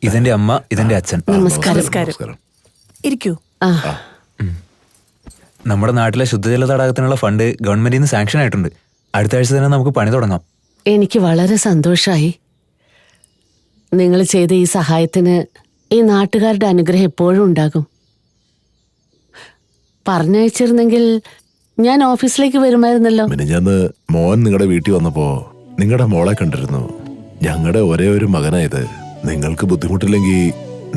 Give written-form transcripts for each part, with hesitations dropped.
ഇതെന്റെ അമ്മ, ഇതെന്റെ അച്ഛൻ. നമസ്കാരം. ഇരിക്കൂ. നമ്മുടെ നാട്ടിലെ ശുദ്ധജല തടാകത്തിനുള്ള ഫണ്ട് ഗവൺമെന്റിൽ നിന്ന് സാങ്ഷൻ ആയിട്ടുണ്ട്. അടുത്ത ആഴ്ച തന്നെ നമുക്ക് പണി തുടങ്ങാം. എനിക്ക് വളരെ സന്തോഷമായി. നിങ്ങൾ ചെയ്ത ഈ സഹായത്തിന് ഈ നാട്ടുകാരുടെ അനുഗ്രഹം എപ്പോഴും ഉണ്ടാകും. പറഞ്ഞയച്ചിരുന്നെങ്കിൽ ഞാൻ ഓഫീസിലേക്ക് വരുമായിരുന്നല്ലോ. മിനിഞ്ഞാന്ന് മോൻ നിങ്ങളുടെ വീട്ടിൽ വന്നപ്പോ നിങ്ങളുടെ മോളെ കണ്ടിരുന്നു. ഞങ്ങളുടെ ഒരേ ഒരു മകനായത്. നിങ്ങൾക്ക് ബുദ്ധിമുട്ടില്ലെങ്കിൽ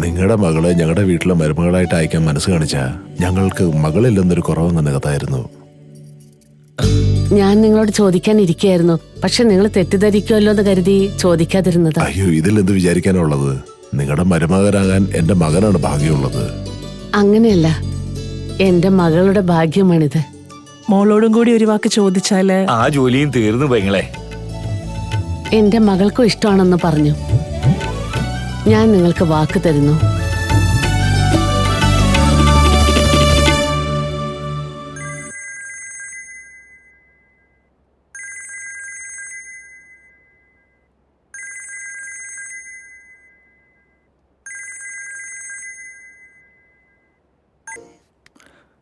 നിങ്ങളുടെ മകളെ ഞങ്ങളുടെ വീട്ടിലെ മരുമകളായിട്ട് അയക്കാൻ മനസ്സ് കാണിച്ചാ ഞങ്ങൾക്ക് മകളില്ലെന്നൊരു കുറവെന്ന നികത്തായിരുന്നു. ഞാൻ നിങ്ങളോട് ചോദിക്കാൻ ഇരിക്കുകയായിരുന്നു, പക്ഷെ നിങ്ങൾ തെറ്റിദ്ധരിക്കുമല്ലോ എന്ന് കരുതി ചോദിക്കാതിരുന്നത്. അയ്യോ, ഇതിലെന്ത് വിചാരിക്കാനുള്ളത്? നിങ്ങളുടെ മരുമകനാകാൻ എന്റെ മകനാണ് ഭാഗ്യമുള്ളത്. അങ്ങനെയല്ല, എന്റെ മകളുടെ ഭാഗ്യമാണിത്. മോളോടും കൂടി ഒരു വാക്ക് ചോദിച്ചാല് ആ ജോലിയും തീർന്നു പെങ്ങളെ. എന്റെ മകൾക്കും ഇഷ്ടമാണെന്ന് പറഞ്ഞു. ഞാൻ നിങ്ങൾക്ക് വാക്ക് തരുന്നു.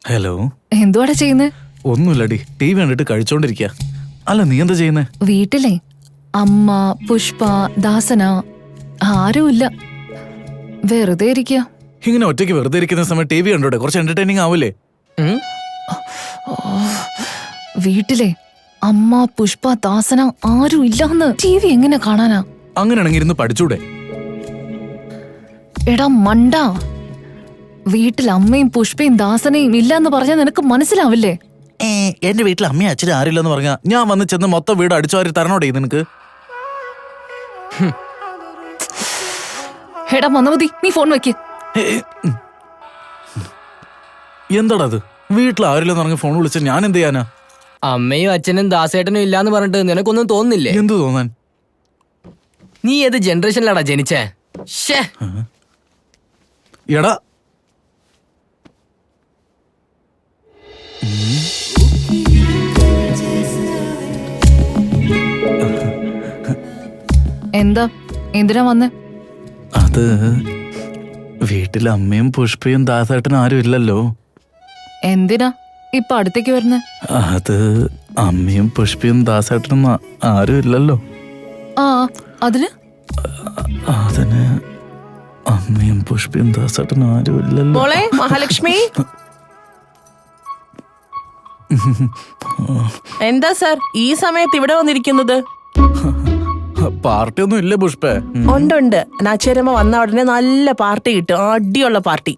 ഹലോ, എന്തുവാടാ ചെയ്യുന്നേ? ഒന്നുമില്ലടി, ടി വി കണ്ടിട്ട് കഴിച്ചോണ്ടിരിക്കുക. അല്ല, നീ എന്താ ചെയ്യുന്നേ? വീട്ടിലെ അമ്മ, പുഷ്പ, ദാസന ആരുമില്ല, വെറുതെ ഇരിക്കുക. ഇങ്ങനെ ഒറ്റയ്ക്ക് വെറുതെ ഇരിക്കുന്ന സമയം ടി വി കണ്ടോടെ, കുറച്ച് എന്റർടൈനിങ് ആവൂലേ? വീട്ടിലെ അമ്മ, പുഷ്പ, ദാസന ആരും ഇല്ലാന്ന് ടി വി എങ്ങനെ കാണാനാ? അങ്ങനെയാണെങ്കിൽ ഇരുന്ന് പഠിച്ചൂടെ? എടാ മണ്ട, വീട്ടിൽ അമ്മയും പുഷ്പയും ദാസനയും ഇല്ലാന്ന് പറഞ്ഞാൽ നിനക്ക് മനസ്സിലാവില്ലേ? എന്റെ വീട്ടിൽ അമ്മയും അച്ഛനും ആരില്ലെന്ന് പറഞ്ഞാ ഞാൻ വന്ന് ചെന്ന് മൊത്തം വീട് അടിച്ചുവാരി തരണോടെ നിനക്ക്? എടാ മന്ദമതി, നീ ഫോൺ വെക്ക്. എന്താടാ അത്? വീട്ടിൽ ആരില്ലെന്ന് പറഞ്ഞ് ഫോൺ വിളിച്ച ഞാൻ എന്ത് ചെയ്യാനാ? അമ്മയും അച്ഛനും ദാസേട്ടനും ഇല്ലാന്ന് പറഞ്ഞിട്ട് നിനക്കൊന്നും തോന്നുന്നില്ലേ? എന്ത് തോന്നാൻ? നീ ഏത് ജനറേഷനിലാടാ ജനിച്ചേ? എടാ, എന്താ, എന്തിനാ വന്നേ? അത് വീട്ടിൽ അമ്മയും പുഷ്പയും ദാസേട്ടനും ആരും ഇല്ലല്ലോ. എന്തിനാ ഇപ്പൊ അടുത്തേക്ക് വരുന്നേ? അത് അമ്മയും പുഷ്പയും ദാസേട്ടനും ആരും ഇല്ലല്ലോ. ആ, അതിന് അതിന് അമ്മയും പുഷ്പയും ദാസേട്ടനും ആരും ഇല്ലല്ലോ. മോളെ മഹാലക്ഷ്മി. എന്താ സാർ ഈ സമയത്ത് ഇവിടെ വന്നിരിക്കുന്നത്? പാർട്ടി ഒന്നും ഇല്ലേ പുഷ്പേ? ഉണ്ട്. നാച്ചേരമ്മ വന്ന ഉടനെ നല്ല പാർട്ടി കിട്ടും, അടിയുള്ള പാർട്ടി.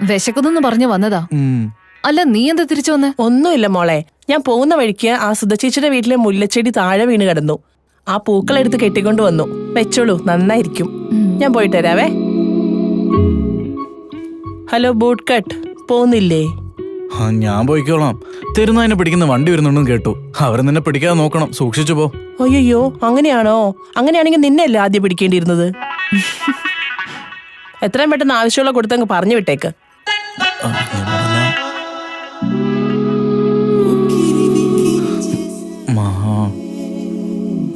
വിശക്കുന്നെന്ന് പറഞ്ഞു വന്നതാ. അല്ല, നീ എന്താ തിരിച്ചു വന്നേ? ഒന്നുമില്ല മോളെ, ഞാൻ പോകുന്ന വഴിക്ക് ആ സുധച്ചേച്ചിയുടെ വീട്ടിലെ മുല്ലച്ചെടി താഴെ വീണ് കിടന്നു. ആ പൂക്കളെടുത്ത് കെട്ടിക്കൊണ്ട് വന്നു. വെച്ചോളൂ, നന്നായിരിക്കും. ഞാൻ പോയിട്ട് വരാവേ. ഹലോ ബൂട്ട് കട്ട്, പോകുന്നില്ലേ? ഞാൻ പോയിക്കോളാം. തെരുന്നതിനെ പിടിക്കുന്ന വണ്ടി വരുന്നുണ്ടെന്ന് കേട്ടു. അവരെ നിന്നെ പിടിക്കാതെ നോക്കണം, സൂക്ഷിച്ചു പോ. അയ്യോ, അങ്ങനെയാണോ? അങ്ങനെയാണെങ്കിൽ നിന്നെയല്ലേ ആദ്യം പിടിക്കേണ്ടിയിരുന്നത്. എത്രയും പെട്ടെന്ന് ആവശ്യമുള്ള കൊടുത്തങ്ങ് പറഞ്ഞു വിട്ടേക്ക്.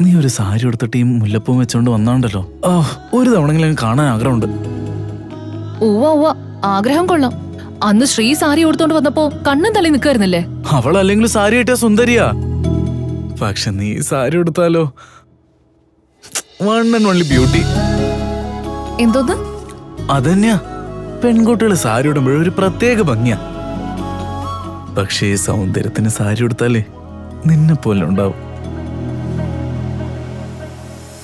നീ ഒരു സാരി എടുത്തിട്ട് ഈ മുല്ലപ്പൂ വെച്ചോണ്ട് വന്നാണ്ടല്ലോ, ഒരു തവണയെങ്കിലും കാണാൻ ആഗ്രഹമുണ്ട്. ഉവ്വ, ആഗ്രഹം കൊള്ളാം. അന്ന് ശ്രീ സാരി കൊടുത്തോണ്ട് വന്നപ്പോ കണ്ണും തള്ളി നിൽക്കായിരുന്നില്ലേ? അവൾ അല്ലെങ്കിൽ സാരി ഇട്ടാ സുന്ദരിയാ. പക്ഷെ നീ സാരി എടുത്താലോ, വൺ ആൻഡ് ഓൺലി ബ്യൂട്ടി. എന്തോന്ന്? അതന്നെയാ, പെൺകുട്ടികൾ സാരി ഇടുമ്പോഴൊരു ഒരു പ്രത്യേക ഭംഗിയാ. പക്ഷേ സൗന്ദര്യത്തിന് സാരി എടുത്താലേ നിന്നെ പോലെ ഉണ്ടാവും.